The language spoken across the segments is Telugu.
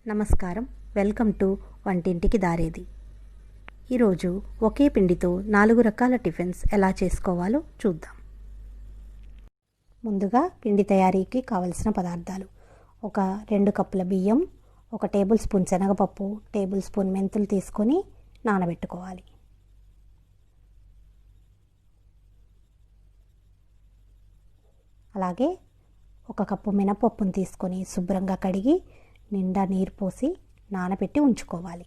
నమస్కారం. వెల్కమ్ టు వంటింటికి దారేది. ఈరోజు ఒకే పిండితో 4 రకాల టిఫిన్స్ ఎలా చేసుకోవాలో చూద్దాం. ముందుగా పిండి తయారీకి కావలసిన పదార్థాలు: ఒక 2 కప్పుల బియ్యం, 1 టేబుల్ స్పూన్ శనగపప్పు, టేబుల్ స్పూన్ మెంతులు తీసుకొని నానబెట్టుకోవాలి. అలాగే 1 కప్పు మినపప్పును తీసుకొని శుభ్రంగా కడిగి నిండా నీరు పోసి నానబెట్టి ఉంచుకోవాలి.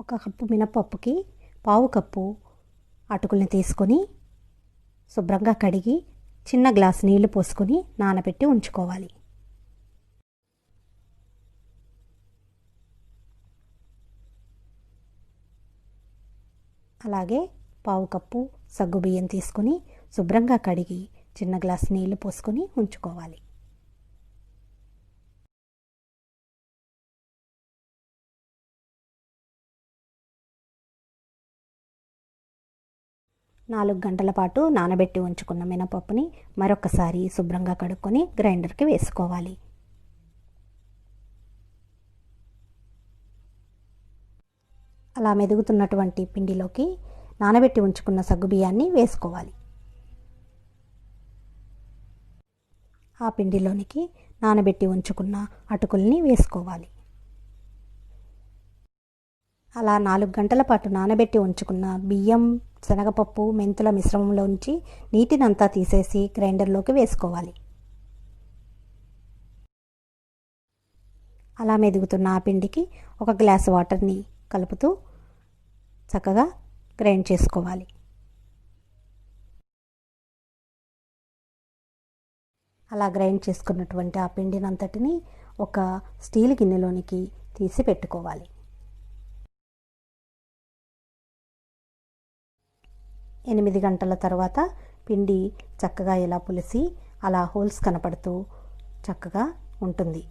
ఒక కప్పు మినపప్పుకి పావు కప్పు అటుకుల్ని తీసుకొని శుభ్రంగా కడిగి చిన్న గ్లాస్ నీళ్లు పోసుకొని నానబెట్టి ఉంచుకోవాలి. అలాగే పావు కప్పు సగ్గుబియ్యం తీసుకొని శుభ్రంగా కడిగి చిన్న గ్లాస్ నీళ్లు పోసుకొని ఉంచుకోవాలి. నాలుగు గంటల పాటు నానబెట్టి ఉంచుకున్న మినపప్పుని మరొకసారి శుభ్రంగా కడుక్కొని గ్రైండర్కి వేసుకోవాలి. అలా మెదుగుతున్నటువంటి పిండిలోకి నానబెట్టి ఉంచుకున్న సగ్గుబియ్యాన్ని వేసుకోవాలి. ఆ పిండిలోనికి నానబెట్టి ఉంచుకున్న అటుకుల్ని వేసుకోవాలి. అలా 4 గంటల పాటు నానబెట్టి ఉంచుకున్న బియ్యం, శనగపప్పు, మెంతుల మిశ్రమంలోంచి నీటినంతా తీసేసి గ్రైండర్లోకి వేసుకోవాలి. అలా మెదుగుతున్న ఆ పిండికి 1 గ్లాసు వాటర్ని కలుపుతూ చక్కగా గ్రైండ్ చేసుకోవాలి. అలా గ్రైండ్ చేసుకున్నటువంటి ఆ పిండినంతటిని ఒక స్టీల్ గిన్నెలోనికి తీసి పెట్టుకోవాలి. 8 గంటల తర్వాత పిండి చక్కగా ఇలా పులిసి అలా హోల్స్ కనపడుతూ చక్కగా ఉంటుంది.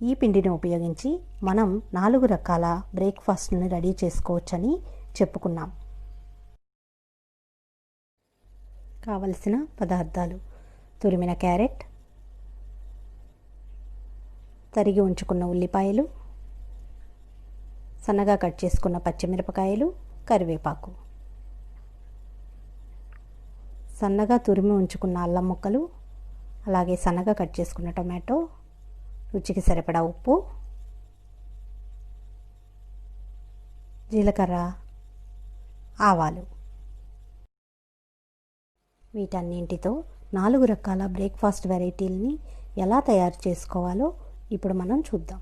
ఈ పిండిని ఉపయోగించి మనం 4 రకాల బ్రేక్ఫాస్ట్ని రెడీ చేసుకోవచ్చని చెప్పుకున్నాం. కావలసిన పదార్థాలు: తురిమిన క్యారెట్, తరిగి ఉంచుకున్న ఉల్లిపాయలు, సన్నగా కట్ చేసుకున్న పచ్చిమిరపకాయలు, కరివేపాకు, సన్నగా తురిమి ఉంచుకున్న అల్లం ముక్కలు, అలాగే సన్నగా కట్ చేసుకున్న టొమాటో, రుచికి సరిపడా ఉప్పు, జీలకర్ర, ఆవాలు. వీటన్నింటితో 4 రకాల బ్రేక్ఫాస్ట్ వెరైటీలని ఎలా తయారు చేసుకోవాలో ఇప్పుడు మనం చూద్దాం.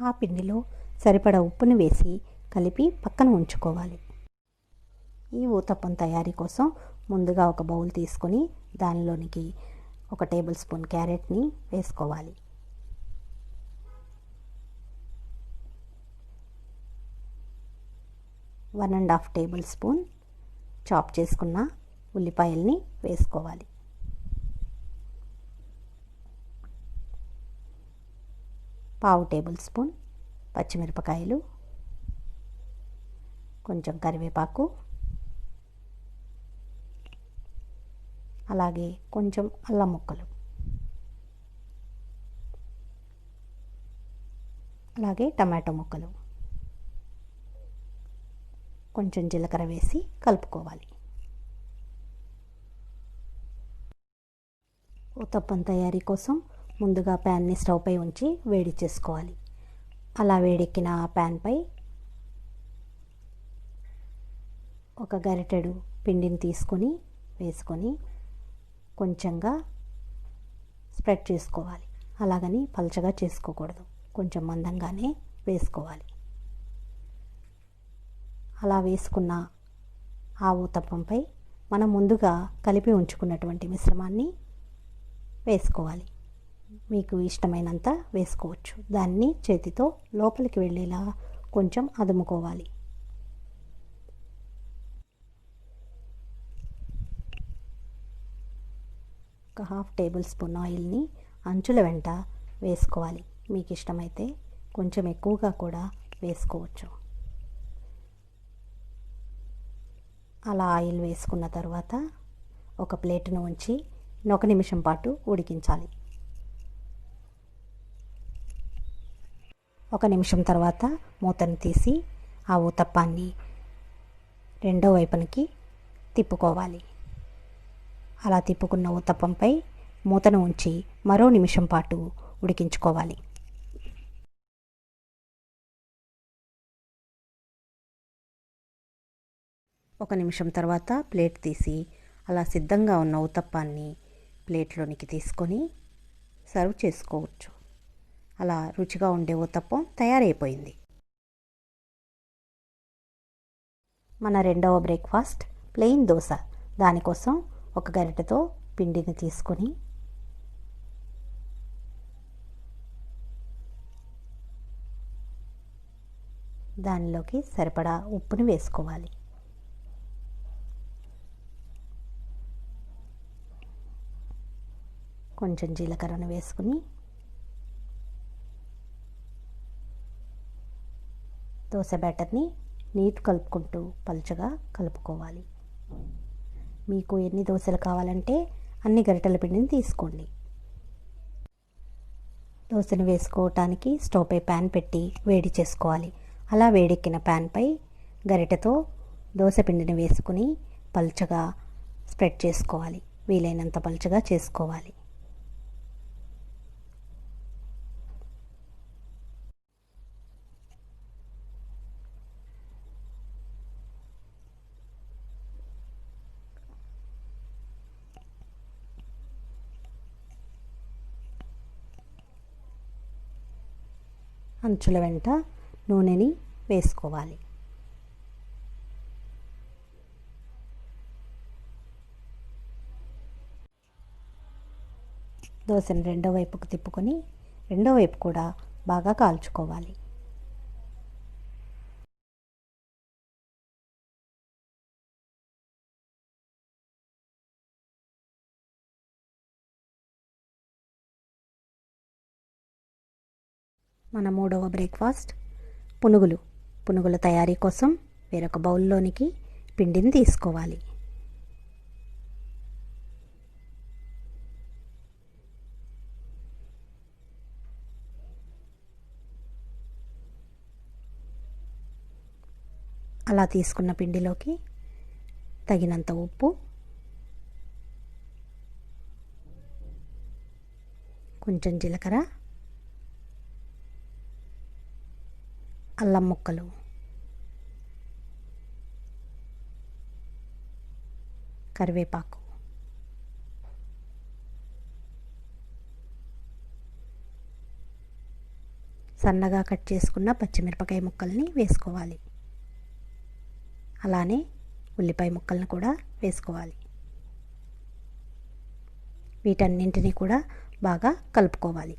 ఆ పిండిలో సరిపడా ఉప్పుని వేసి కలిపి పక్కన ఉంచుకోవాలి. ఈ ఊతప్పం తయారీ కోసం ముందుగా ఒక బౌల్ తీసుకొని దానిలోనికి 1 టేబుల్ స్పూన్ క్యారెట్ని వేసుకోవాలి. One and half tablespoon chop చేసుకున్న ఉల్లిపాయల్ని వేసుకోవాలి. పావు టేబుల్ స్పూన్ పచ్చిమిరపకాయలు, కొంచెం కరివేపాకు, అలాగే కొంచెం అల్లం ముక్కలు, అలాగే టమాటో ముక్కలు, కొంచెం జీలకర్ర వేసి కలుపుకోవాలి. ఊతప్పం తయారీ కోసం ముందుగా ప్యాన్ని స్టవ్ పై ఉంచి వేడి చేసుకోవాలి. అలా వేడెక్కిన ఆ ప్యాన్పై ఒక గరిటెడు పిండిని తీసుకొని వేసుకొని కొంచెంగా స్ప్రెడ్ చేసుకోవాలి. అలాగని పలచగా చేసుకోకూడదు, కొంచెం మందంగానే వేసుకోవాలి. అలా వేసుకున్న ఆ ఊతప్పంపై మనం ముందుగా కలిపి ఉంచుకున్నటువంటి మిశ్రమాన్ని వేసుకోవాలి. మీకు ఇష్టమైనంత వేసుకోవచ్చు. దాన్ని చేతితో లోపలికి వెళ్ళేలా కొంచెం అదుముకోవాలి. ఒక 1/2 టేబుల్ స్పూన్ ఆయిల్ని అంచుల వెంట వేసుకోవాలి. మీకు ఇష్టమైతే కొంచెం ఎక్కువగా కూడా వేసుకోవచ్చు. అలా ఆయిల్ వేసుకున్న తర్వాత ఒక ప్లేటును ఉంచి 1 నిమిషం పాటు ఉడికించాలి. 1 నిమిషం తర్వాత మూతను తీసి ఆ ఊతప్పాన్ని రెండో వైపునికి తిప్పుకోవాలి. అలా తిప్పుకున్న ఊతప్పంపై మూతను ఉంచి మరో నిమిషం పాటు ఉడికించుకోవాలి. ఒక నిమిషం తర్వాత ప్లేట్ తీసి అలా సిద్ధంగా ఉన్న ఊతప్పాన్ని ప్లేట్లోనికి తీసుకొని సర్వ్ చేసుకోవచ్చు. అలా రుచిగా ఉండే ఊతప్పం తయారైపోయింది. మన రెండవ బ్రేక్ఫాస్ట్ ప్లెయిన్ దోశ. దానికోసం ఒక గరిటెతో పిండిని తీసుకొని దానిలోకి సరిపడా ఉప్పుని వేసుకోవాలి. కొంచెం జీలకర్రను వేసుకుని దోశ బ్యాటర్ని నీట్ కలుపుకుంటూ పలుచగా కలుపుకోవాలి. మీకు ఎన్ని దోశలు కావాలంటే అన్ని గరిటెల పిండిని తీసుకోండి. దోశను వేసుకోవటానికి స్టవ్పై ప్యాన్ పెట్టి వేడి చేసుకోవాలి. అలా వేడెక్కిన ప్యాన్పై గరిటెతో దోశ పిండిని వేసుకుని పలుచగా స్ప్రెడ్ చేసుకోవాలి. వీలైనంత పలుచగా చేసుకోవాలి. అంచుల వెంట నూనెని వేసుకోవాలి. దోశను రెండో వైపుకు తిప్పుకొని రెండో వైపు కూడా బాగా కాల్చుకోవాలి. మన మూడవ బ్రేక్ఫాస్ట్ పునుగులు. పునుగుల తయారీ కోసం వేరొక బౌల్లోనికి పిండిని తీసుకోవాలి. అలా తీసుకున్న పిండిలోకి తగినంత ఉప్పు, కొంచెం జీలకర్ర, అల్లం ముక్కలు, కరివేపాకు, సన్నగా కట్ చేసుకున్న పచ్చిమిరపకాయ ముక్కల్ని వేసుకోవాలి. అలానే ఉల్లిపాయ ముక్కలను కూడా వేసుకోవాలి. వీటన్నింటినీ కూడా బాగా కలుపుకోవాలి.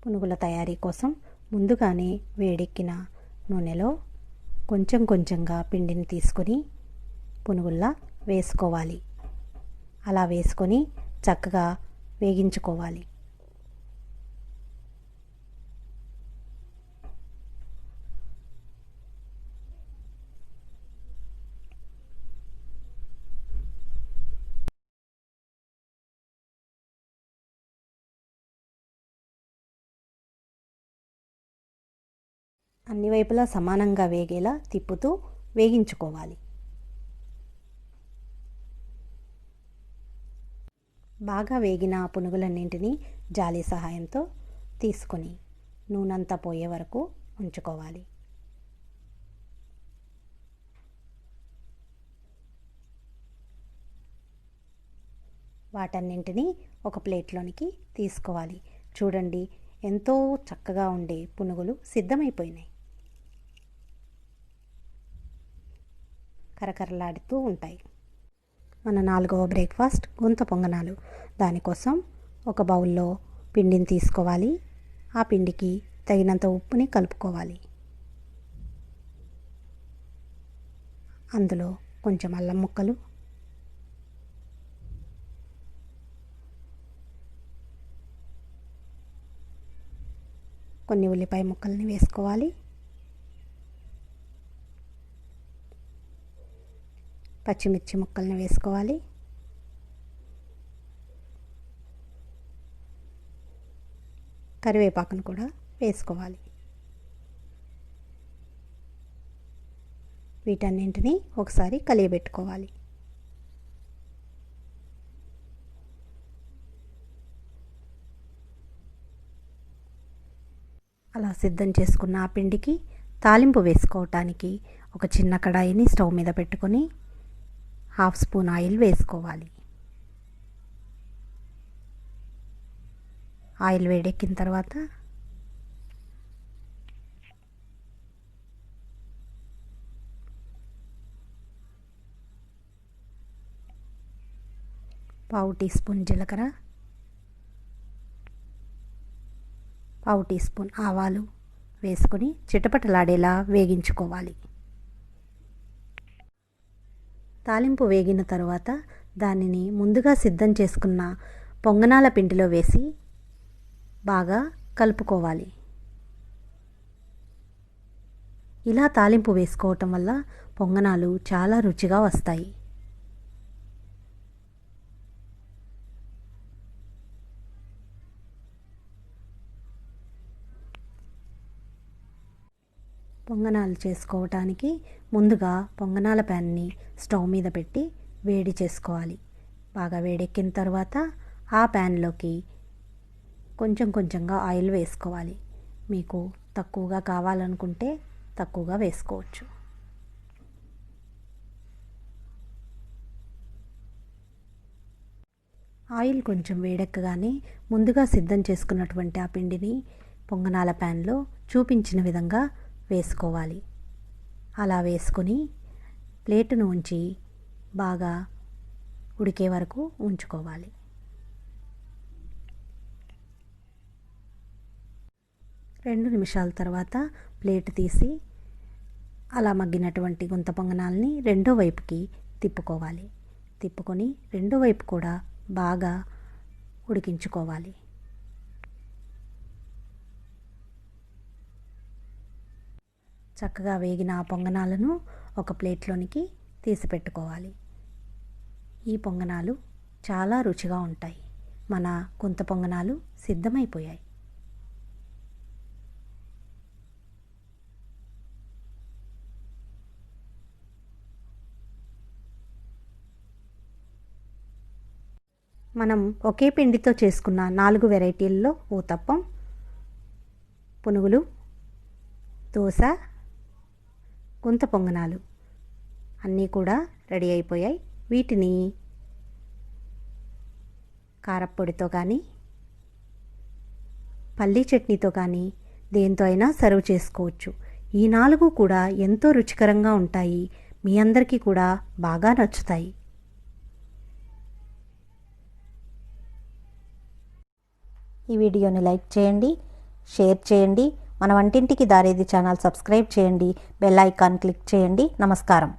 పునుగుల తయారీ కోసం ముందుగానే వేడెక్కిన నూనెలో కొంచెం కొంచెంగా పిండిని తీసుకొని పునుగుల్లా వేసుకోవాలి. అలా వేసుకొని చక్కగా వేగించుకోవాలి. అన్ని వైపులా సమానంగా వేగేలా తిప్పుతూ వేగించుకోవాలి. బాగా వేగిన పునుగులన్నింటినీ జాలి సహాయంతో తీసుకొని నూనెంతా పోయే వరకు ఉంచుకోవాలి. వాటన్నింటినీ ఒక ప్లేట్లోనికి తీసుకోవాలి. చూడండి, ఎంతో చక్కగా ఉండే పునుగులు సిద్ధమైపోయినాయి. కరకరలాడుతూ ఉంటాయి. మన 4వ బ్రేక్ఫాస్ట్ గుంత పొంగనాలు. దానికోసం ఒక బౌల్లో పిండిని తీసుకోవాలి. ఆ పిండికి తగినంత ఉప్పుని కలుపుకోవాలి. అందులో కొంచెం అల్లం ముక్కలు, కొన్ని ఉల్లిపాయ ముక్కల్ని వేసుకోవాలి. పచ్చిమిర్చి ముక్కల్ని వేసుకోవాలి. కరివేపాకును కూడా వేసుకోవాలి. వీటన్నింటినీ ఒకసారి కలియబెట్టుకోవాలి. అలా సిద్ధం చేసుకున్న ఆ పిండికి తాలింపు వేసుకోవటానికి ఒక చిన్న కడాయిని స్టవ్ మీద పెట్టుకొని 1/2 స్పూన్ ఆయిల్ వేసుకోవాలి. ఆయిల్ వేడెక్కిన తర్వాత పావు టీ స్పూన్ జీలకర్ర, పావు టీ స్పూన్ ఆవాలు వేసుకొని చిటపటలాడేలా వేగించుకోవాలి. తాలింపు వేగిన తర్వాత దానిని ముందుగా సిద్ధం చేసుకున్న పొంగనాల పిండిలో వేసి బాగా కలుపుకోవాలి. ఇలా తాలింపు వేసుకోవటం వల్ల పొంగనాలు చాలా రుచిగా వస్తాయి. పొంగనాలు చేసుకోవటానికి ముందుగా పొంగనాల ప్యాన్ని స్టవ్ మీద పెట్టి వేడి చేసుకోవాలి. బాగా వేడెక్కిన తర్వాత ఆ ప్యాన్లోకి కొంచెం కొంచెంగా ఆయిల్ వేసుకోవాలి. మీకు తక్కువగా కావాలనుకుంటే తక్కువగా వేసుకోవచ్చు. ఆయిల్ కొంచెం వేడెక్కగానే ముందుగా సిద్ధం చేసుకున్నటువంటి ఆ పిండిని పొంగనాల ప్యాన్లో చూపించిన విధంగా వేసుకోవాలి. అలా వేసుకొని ప్లేటును ఉంచి బాగా ఉడికే వరకు ఉంచుకోవాలి. రెండు నిమిషాల తర్వాత ప్లేట్ తీసి అలా మగ్గినటువంటి గుంత పొంగనాల్ని రెండో వైపుకి తిప్పుకోవాలి. తిప్పుకొని రెండో వైపు కూడా బాగా ఉడికించుకోవాలి. చక్కగా వేగిన ఆ పొంగనాలను ఒక ప్లేట్లోనికి తీసి పెట్టుకోవాలి. ఈ పొంగనాలు చాలా రుచిగా ఉంటాయి. మన గుంత పొంగనాలు సిద్ధమైపోయాయి. మనం ఒకే పిండితో చేసుకున్న 4 వెరైటీల్లో ఊతప్పం, పునుగులు, దోశ, గుంత పొంగనాలు అన్నీ కూడా రెడీ అయిపోయాయి. వీటిని కారప్పొడితో కానీ పల్లీ చట్నీతో కానీ దేంతో అయినా సర్వ్ చేసుకోవచ్చు. ఈ 4 కూడా ఎంతో రుచికరంగా ఉంటాయి. మీ అందరికీ కూడా బాగా నచ్చుతాయి. ఈ వీడియోని లైక్ చేయండి, షేర్ చేయండి. మన వంటింటికి దారేది ఛానల్ సబ్స్క్రైబ్ చేయండి. బెల్ ఐకాన్ క్లిక్ చేయండి. నమస్కారం.